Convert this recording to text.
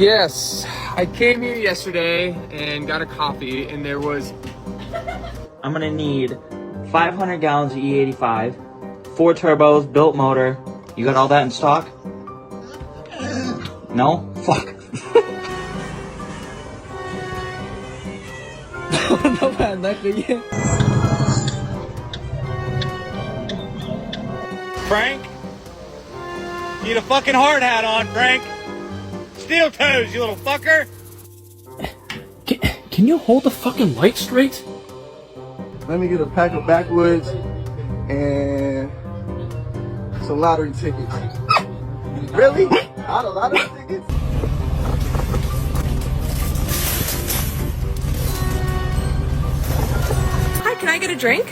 Yes, I came here yesterday and got a coffee, and there was... I'm gonna need 500 gallons of E85, 4 turbos, built motor. You got all that in stock? No? Fuck. Frank? Need a fucking hard hat on, Frank. Steel toes, you little fucker. Can you hold the fucking light straight? Let me get a pack of backwoods and some lottery tickets. Really? Not a lottery tickets? Hi, can I get a drink?